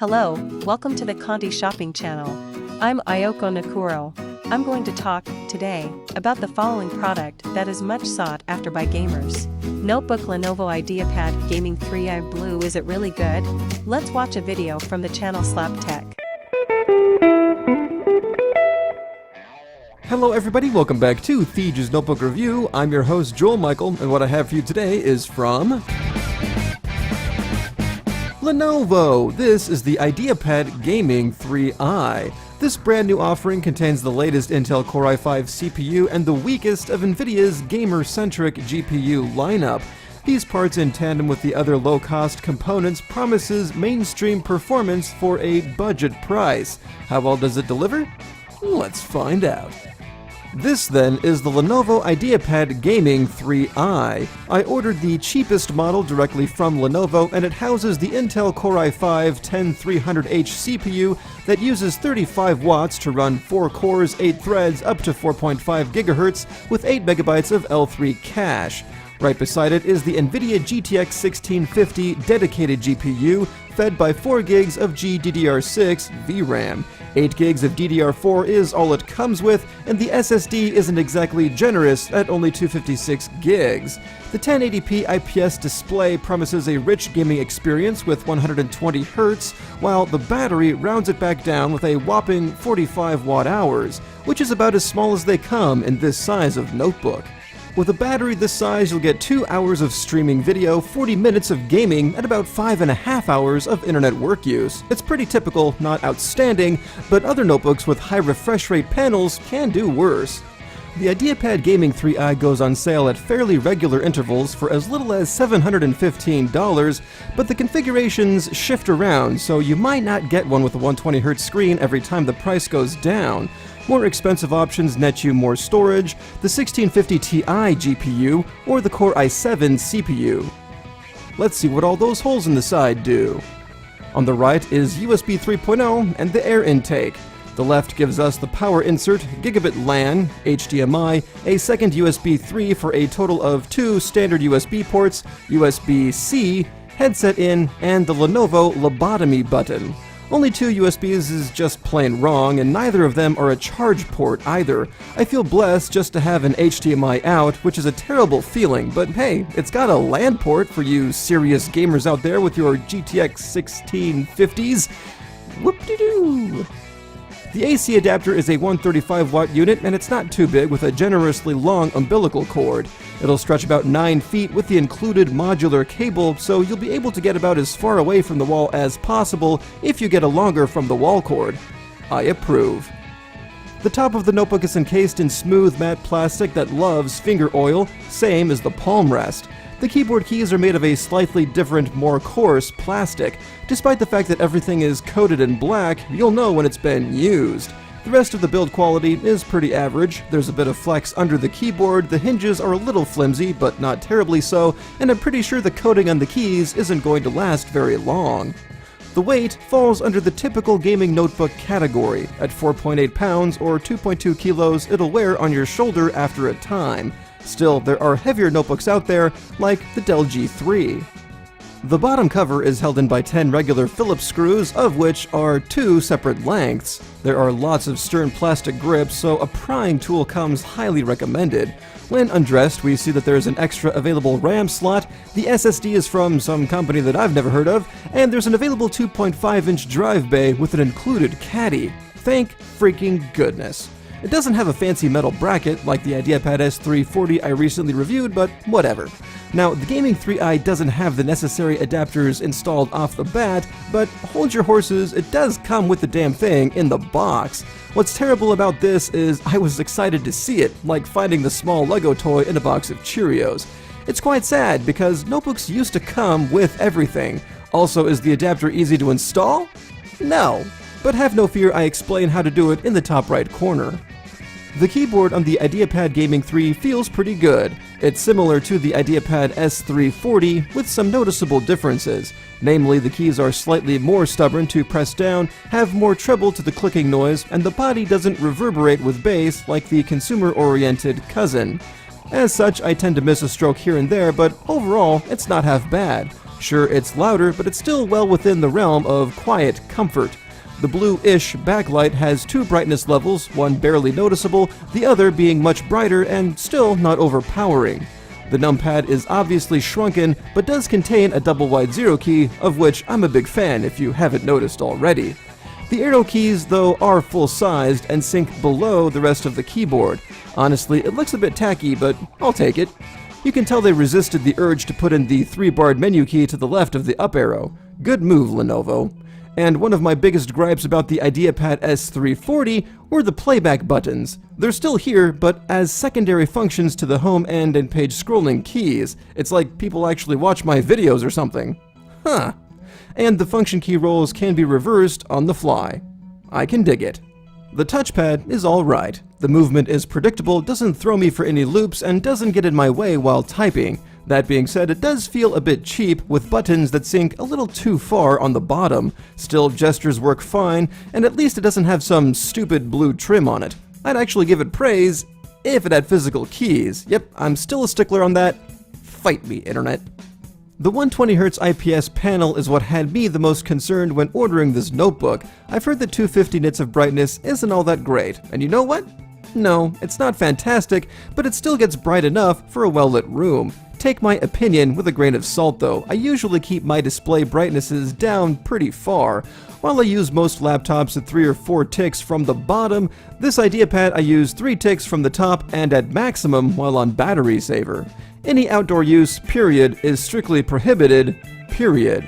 Hello, welcome to the Conti shopping channel. I'm Ayoko Nakuro. I'm going to talk, today, about the following product that is much sought after by gamers. Notebook Lenovo IdeaPad Gaming 3i Blue. Is it really good? Let's watch a video from the channel Slap Tech. Hello everybody, welcome back to Thiege's Notebook Review. I'm your host Joel Michael, and what I have for you today is from Lenovo. This is the IdeaPad Gaming 3i. This brand new offering contains the latest Intel Core i5 CPU and the weakest of Nvidia's gamer-centric GPU lineup. These parts, in tandem with the other low-cost components, promises mainstream performance for a budget price. How well does it deliver? Let's find out. This then is the Lenovo IdeaPad Gaming 3i. I ordered the cheapest model directly from Lenovo, and it houses the Intel Core i5-10300H CPU that uses 35 watts to run 4 cores, 8 threads, up to 4.5 GHz with 8 MB of L3 cache. Right beside it is the Nvidia GTX 1650 dedicated GPU, fed by 4 gigs of GDDR6 VRAM. 8 gigs of DDR4 is all it comes with, and the SSD isn't exactly generous at only 256 gigs. The 1080p IPS display promises a rich gaming experience with 120 Hz, while the battery rounds it back down with a whopping 45 watt-hours, which is about as small as they come in this size of notebook. With a battery this size, you'll get 2 hours of streaming video, 40 minutes of gaming, and about 5.5 hours of internet work use. It's pretty typical, not outstanding, but other notebooks with high refresh rate panels can do worse. The IdeaPad Gaming 3i goes on sale at fairly regular intervals for as little as $715, but the configurations shift around, so you might not get one with a 120Hz screen every time the price goes down. More expensive options net you more storage, the 1650 Ti GPU, or the Core i7 CPU. Let's see what all those holes in the side do. On the right is USB 3.0 and the air intake. The left gives us the power insert, gigabit LAN, HDMI, a second USB 3 for a total of 2 standard USB ports, USB-C, headset in, and the Lenovo lobotomy button. Only 2 USBs is just plain wrong, and neither of them are a charge port either. I feel blessed just to have an HDMI out, which is a terrible feeling, but hey, it's got a LAN port for you serious gamers out there with your GTX 1650s. Whoop-de-doo! The AC adapter is a 135 watt unit, and it's not too big with a generously long umbilical cord. It'll stretch about 9 feet with the included modular cable, so you'll be able to get about as far away from the wall as possible if you get a longer from the wall cord. I approve. The top of the notebook is encased in smooth matte plastic that loves finger oil, same as the palm rest. The keyboard keys are made of a slightly different, more coarse plastic. Despite the fact that everything is coated in black, you'll know when it's been used. The rest of the build quality is pretty average. There's a bit of flex under the keyboard, the hinges are a little flimsy, but not terribly so, and I'm pretty sure the coating on the keys isn't going to last very long. The weight falls under the typical gaming notebook category. At 4.8 pounds or 2.2 kilos, it'll wear on your shoulder after a time. Still, there are heavier notebooks out there, like the Dell G3. The bottom cover is held in by 10 regular Phillips screws, of which are 2 separate lengths. There are lots of stern plastic grips, so a prying tool comes highly recommended. When undressed, we see that there is an extra available RAM slot, the SSD is from some company that I've never heard of, and there's an available 2.5-inch drive bay with an included caddy. Thank freaking goodness. It doesn't have a fancy metal bracket like the IdeaPad S340 I recently reviewed, but whatever. Now, the Gaming 3i doesn't have the necessary adapters installed off the bat, but hold your horses, it does come with the damn thing in the box. What's terrible about this is I was excited to see it, like finding the small Lego toy in a box of Cheerios. It's quite sad because notebooks used to come with everything. Also, is the adapter easy to install? No. But have no fear, I explain how to do it in the top right corner. The keyboard on the IdeaPad Gaming 3 feels pretty good. It's similar to the IdeaPad S340 with some noticeable differences. Namely, the keys are slightly more stubborn to press down, have more treble to the clicking noise, and the body doesn't reverberate with bass like the consumer-oriented cousin. As such, I tend to miss a stroke here and there, but overall, it's not half bad. Sure, it's louder, but it's still well within the realm of quiet comfort. The blue-ish backlight has two brightness levels, one barely noticeable, the other being much brighter and still not overpowering. The numpad is obviously shrunken, but does contain a double-wide zero key, of which I'm a big fan if you haven't noticed already. The arrow keys, though, are full-sized and sink below the rest of the keyboard. Honestly, it looks a bit tacky, but I'll take it. You can tell they resisted the urge to put in the 3-barred menu key to the left of the up arrow. Good move, Lenovo. And one of my biggest gripes about the IdeaPad S340 were the playback buttons. They're still here, but as secondary functions to the home and page scrolling keys. It's like people actually watch my videos or something. Huh. And the function key roles can be reversed on the fly. I can dig it. The touchpad is alright. The movement is predictable, doesn't throw me for any loops, and doesn't get in my way while typing. That being said, it does feel a bit cheap, with buttons that sink a little too far on the bottom. Still, gestures work fine, and at least it doesn't have some stupid blue trim on it. I'd actually give it praise if it had physical keys. Yep, I'm still a stickler on that. Fight me, Internet. The 120Hz IPS panel is what had me the most concerned when ordering this notebook. I've heard that 250 nits of brightness isn't all that great, and you know what? No, it's not fantastic, but it still gets bright enough for a well-lit room. Take my opinion with a grain of salt though. I usually keep my display brightnesses down pretty far. While I use most laptops at 3 or 4 ticks from the bottom, this IdeaPad I use 3 ticks from the top and at maximum while on battery saver. Any outdoor use, period, is strictly prohibited, period.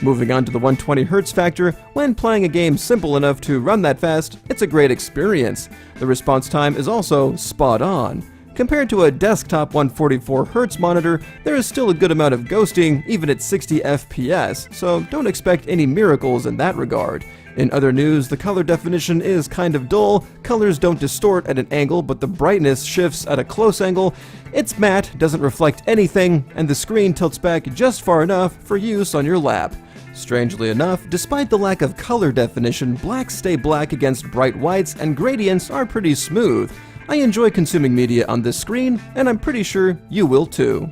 Moving on to the 120Hz factor, when playing a game simple enough to run that fast, it's a great experience. The response time is also spot on. Compared to a desktop 144Hz monitor, there is still a good amount of ghosting, even at 60 FPS, so don't expect any miracles in that regard. In other news, the color definition is kind of dull, colors don't distort at an angle, but the brightness shifts at a close angle. It's matte, doesn't reflect anything, and the screen tilts back just far enough for use on your lap. Strangely enough, despite the lack of color definition, blacks stay black against bright whites, and gradients are pretty smooth. I enjoy consuming media on this screen, and I'm pretty sure you will too.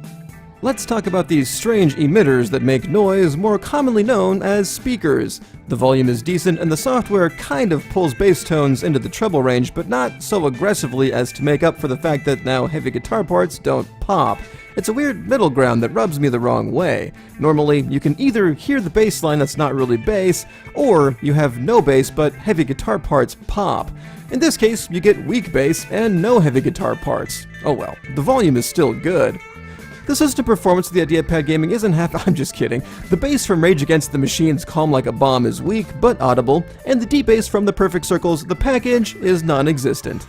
Let's talk about these strange emitters that make noise, more commonly known as speakers. The volume is decent and the software kind of pulls bass tones into the treble range, but not so aggressively as to make up for the fact that now heavy guitar parts don't pop. It's a weird middle ground that rubs me the wrong way. Normally, you can either hear the bass line that's not really bass, or you have no bass but heavy guitar parts pop. In this case, you get weak bass and no heavy guitar parts. Oh well, the volume is still good. The system performance of the IdeaPad Gaming isn't half— I'm just kidding. The bass from Rage Against the Machine's Calm Like a Bomb is weak, but audible, and the deep bass from the Perfect Circle's The Package is non-existent.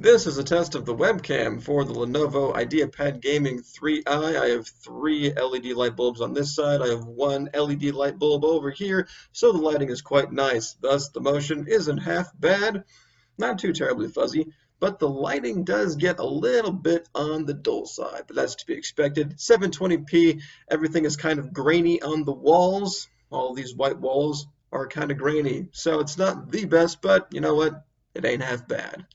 This is a test of the webcam for the Lenovo IdeaPad Gaming 3i. I have 3 LED light bulbs on this side. I have 1 LED light bulb over here, so the lighting is quite nice. Thus, the motion isn't half bad, not too terribly fuzzy, but the lighting does get a little bit on the dull side, but that's to be expected. 720p, everything is kind of grainy on the walls. All these white walls are kind of grainy, so it's not the best, but you know what? It ain't half bad.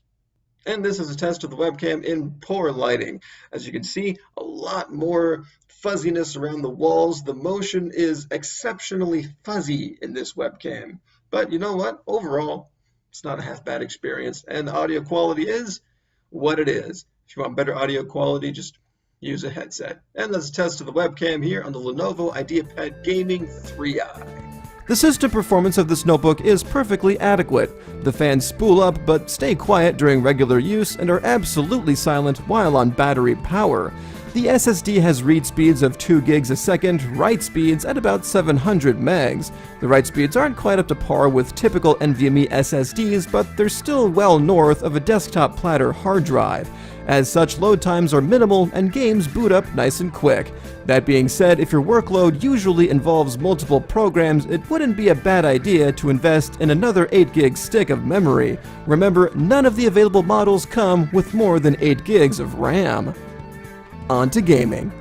And this is a test of the webcam in poor lighting. As you can see, a lot more fuzziness around the walls. The motion is exceptionally fuzzy in this webcam. But you know what? Overall, it's not a half bad experience. And the audio quality is what it is. If you want better audio quality, just use a headset. And that's a test of the webcam here on the Lenovo IdeaPad Gaming 3i. The system performance of this notebook is perfectly adequate. The fans spool up but stay quiet during regular use and are absolutely silent while on battery power. The SSD has read speeds of 2 gigs a second, write speeds at about 700 megs. The write speeds aren't quite up to par with typical NVMe SSDs, but they're still well north of a desktop platter hard drive. As such, load times are minimal and games boot up nice and quick. That being said, if your workload usually involves multiple programs, it wouldn't be a bad idea to invest in another 8 gig stick of memory. Remember, none of the available models come with more than 8 gigs of RAM. On to gaming.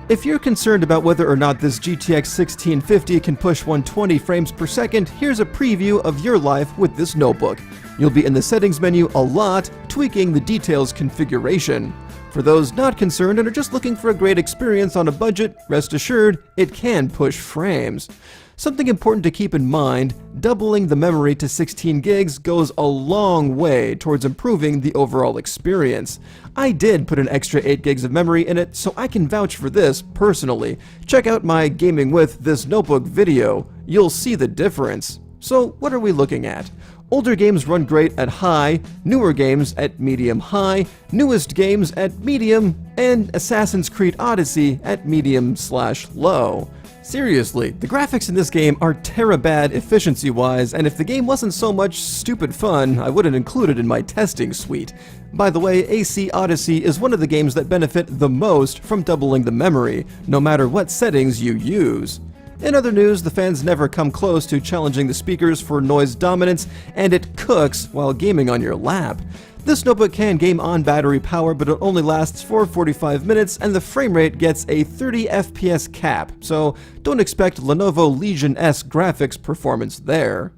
If you're concerned about whether or not this GTX 1650 can push 120 frames per second, here's a preview of your life with this notebook. You'll be in the settings menu a lot, tweaking the details configuration. For those not concerned and are just looking for a great experience on a budget, rest assured, it can push frames. Something important to keep in mind, doubling the memory to 16 gigs goes a long way towards improving the overall experience. I did put an extra 8 gigs of memory in it, so I can vouch for this personally. Check out my Gaming with This Notebook video. You'll see the difference. So what are we looking at? Older games run great at high, newer games at medium-high, newest games at medium, and Assassin's Creed Odyssey at medium/low. Seriously, the graphics in this game are terabad efficiency-wise, and if the game wasn't so much stupid fun, I wouldn't include it in my testing suite. By the way, AC Odyssey is one of the games that benefit the most from doubling the memory, no matter what settings you use. In other news, the fans never come close to challenging the speakers for noise dominance, and it cooks while gaming on your lap. This notebook can game on battery power, but it only lasts for 45 minutes, and the frame rate gets a 30 FPS cap, so don't expect Lenovo Legion-esque graphics performance there.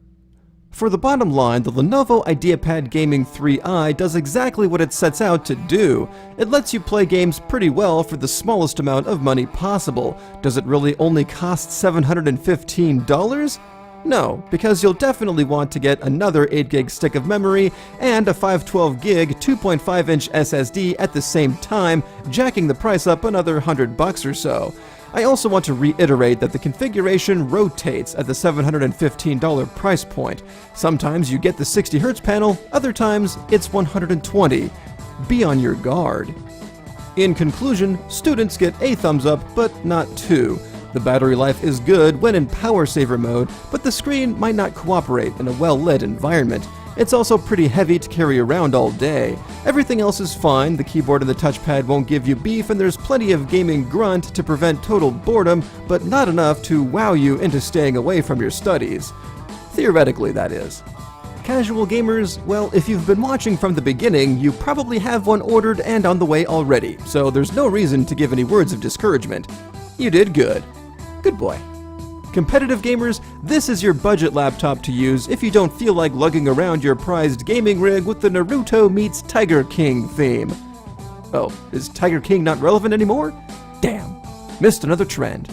For the bottom line, the Lenovo IdeaPad Gaming 3i does exactly what it sets out to do. It lets you play games pretty well for the smallest amount of money possible. Does it really only cost $715? No, because you'll definitely want to get another 8 gig stick of memory and a 512 gig 2.5-inch SSD at the same time, jacking the price up another $100 or so. I also want to reiterate that the configuration rotates at the $715 price point. Sometimes you get the 60Hz panel, other times it's 120. Be on your guard. In conclusion, students get a thumbs up, but not 2. The battery life is good when in power saver mode, but the screen might not cooperate in a well-lit environment. It's also pretty heavy to carry around all day. Everything else is fine, the keyboard and the touchpad won't give you beef, and there's plenty of gaming grunt to prevent total boredom, but not enough to wow you into staying away from your studies. Theoretically, that is. Casual gamers, well, if you've been watching from the beginning, you probably have one ordered and on the way already, so there's no reason to give any words of discouragement. You did good. Good boy. Competitive gamers, this is your budget laptop to use if you don't feel like lugging around your prized gaming rig with the Naruto meets Tiger King theme. Oh, is Tiger King not relevant anymore? Damn, missed another trend.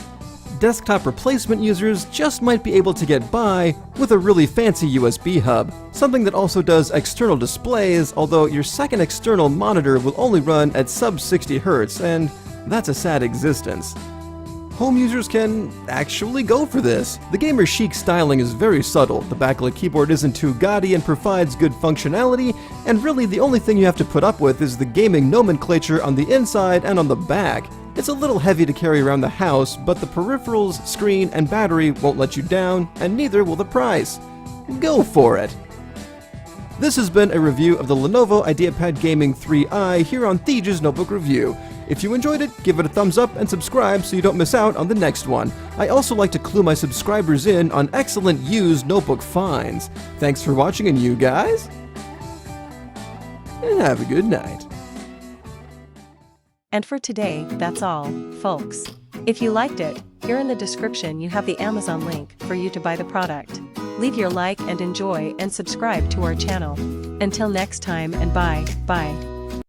Desktop replacement users just might be able to get by with a really fancy USB hub, something that also does external displays, although your second external monitor will only run at sub 60 Hz, and that's a sad existence. Home users can actually go for this. The gamer chic styling is very subtle, the backlit keyboard isn't too gaudy and provides good functionality, and really the only thing you have to put up with is the gaming nomenclature on the inside and on the back. It's a little heavy to carry around the house, but the peripherals, screen, and battery won't let you down, and neither will the price. Go for it! This has been a review of the Lenovo IdeaPad Gaming 3i here on Thiege's Notebook Review. If you enjoyed it, give it a thumbs up and subscribe so you don't miss out on the next one. I also like to clue my subscribers in on excellent used notebook finds. Thanks for watching, and you guys, and have a good night. And for today, that's all, folks. If you liked it, here in the description you have the Amazon link for you to buy the product. Leave your like and enjoy and subscribe to our channel. Until next time, and bye.